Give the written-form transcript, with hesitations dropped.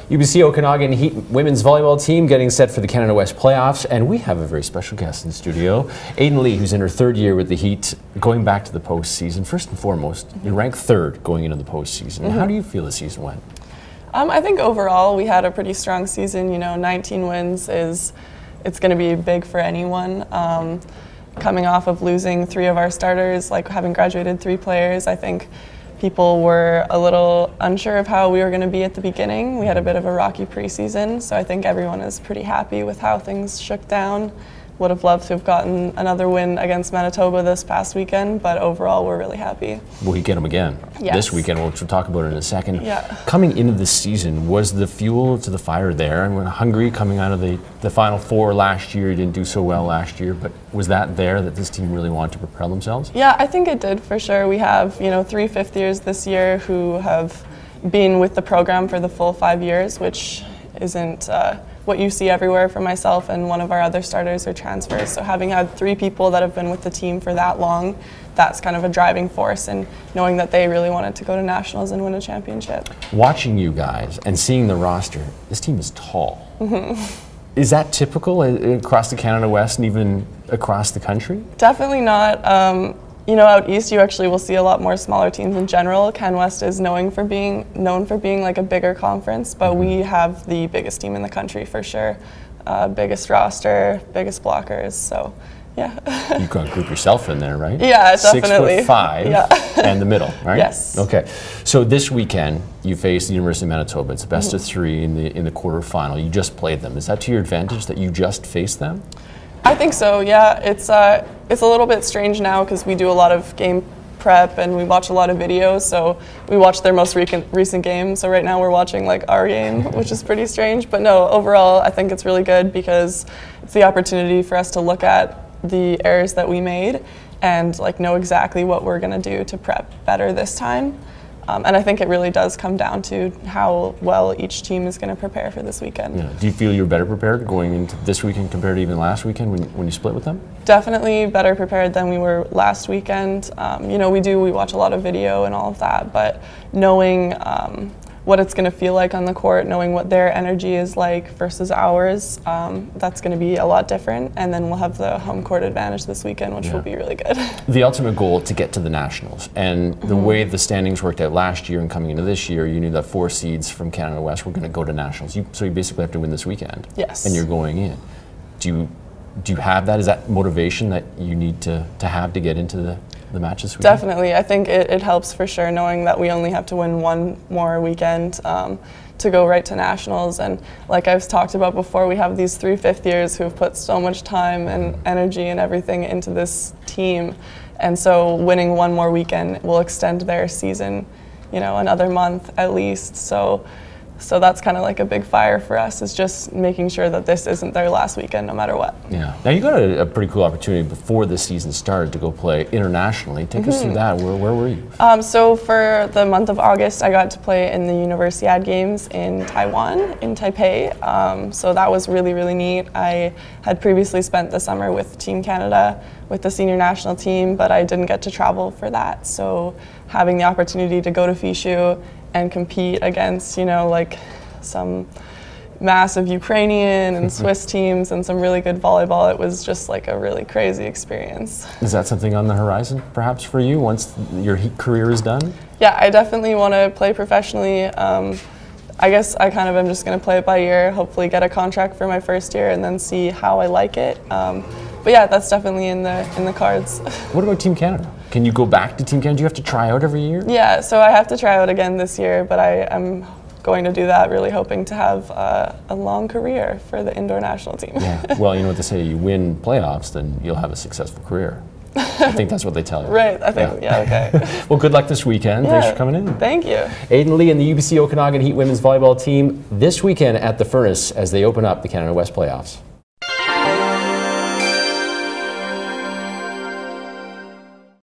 UBCO Okanagan Heat women's volleyball team getting set for the Canada West playoffs, and we have a very special guest in the studio, Aidan Lea, who's in her third year with the Heat, going back to the postseason. First and foremost, you ranked third going into the postseason. How do you feel the season went? I think overall we had a pretty strong season. You know, 19 wins it's going to be big for anyone. Coming off of losing 3 of our starters, like having graduated 3 players, I think people were a little unsure of how we were going to be at the beginning. We had a bit of a rocky preseason, so I think everyone is pretty happy with how things shook down. Would have loved to have gotten another win against Manitoba this past weekend, but overall we're really happy. We'll get them again this weekend, which we'll talk about in a second. Coming into the season, was the fuel to the fire there? And we're hungry coming out of the Final Four last year. You didn't do so well last year, but was that there that this team really wanted to propel themselves? Yeah, I think it did for sure. We have, you know, 3 fifth years this year who have been with the program for the full 5 years, which isn't what you see everywhere. For myself and one of our other starters are transfers. So having had 3 people that have been with the team for that long, that's kind of a driving force, and knowing that they really wanted to go to nationals and win a championship. Watching you guys and seeing the roster, this team is tall. Is that typical across the Canada West and even across the country? Definitely not. You know, out east you actually will see a lot more smaller teams in general. Can West is known for being like a bigger conference, but we have the biggest team in the country for sure. Biggest roster, biggest blockers, so yeah. You can group yourself in there, right? Yeah, definitely. 6'5", and the middle, right? Yes. Okay, so this weekend you face the University of Manitoba. It's a best of 3 in the quarterfinal. You just played them. Is that to your advantage that you just faced them? I think so, yeah. It's a little bit strange now because we do a lot of game prep and we watch a lot of videos, so we watch their most recent game. So right now we're watching like our game, which is pretty strange. But no, overall I think it's really good because it's the opportunity for us to look at the errors that we made and like know exactly what we're going to do to prep better this time. And I think it really does come down to how well each team is going to prepare for this weekend. Yeah. Do you feel you're better prepared going into this weekend compared to even last weekend when you split with them? Definitely better prepared than we were last weekend. You know, we watch a lot of video and all of that, but knowing what it's going to feel like on the court, knowing what their energy is like versus ours, that's going to be a lot different. And then we'll have the home court advantage this weekend, which will be really good. The ultimate goal to get to the Nationals. And the way the standings worked out last year and coming into this year, you knew that 4 seeds from Canada West were going to go to Nationals. So you basically have to win this weekend. Yes. And you're going in. Do you have that? Is that motivation that you need to have to get into the match this weekend? Definitely. I think it helps for sure knowing that we only have to win 1 more weekend to go right to nationals. And like I've talked about before, we have these 3 fifth years who have put so much time and energy and everything into this team. And so winning 1 more weekend will extend their season, you know, another month at least. So that's kind of like a big fire for us, is just making sure that this isn't their last weekend no matter what. Yeah. Now you got a pretty cool opportunity before the season started to go play internationally. Take us through that. Where were you? So for the month of August, I got to play in the Universiade Games in Taiwan, in Taipei. So that was really, really neat. I had previously spent the summer with Team Canada, with the senior national team, but I didn't get to travel for that. So having the opportunity to go to Fishu and compete against, you know, like some massive Ukrainian and Swiss teams and some really good volleyball, it was just like a really crazy experience. Is that something on the horizon perhaps for you once your Heat career is done? Yeah, I definitely want to play professionally. I guess I kind of am just going to play it by ear, hopefully get a contract for my first year and then see how I like it. But yeah, that's definitely in the cards. What about Team Canada? Can you go back to Team Canada? Do you have to try out every year? Yeah, so I have to try out again this year, but I'm going to do that, really hoping to have a long career for the indoor national team. Yeah. Well, you know what they say, you win playoffs, then you'll have a successful career. I think that's what they tell you. Right, I think, yeah okay. Well, good luck this weekend. Yeah, thanks for coming in. Thank you. Aidan Lea and the UBCO Okanagan Heat women's volleyball team this weekend at the Furnace as they open up the Canada West playoffs.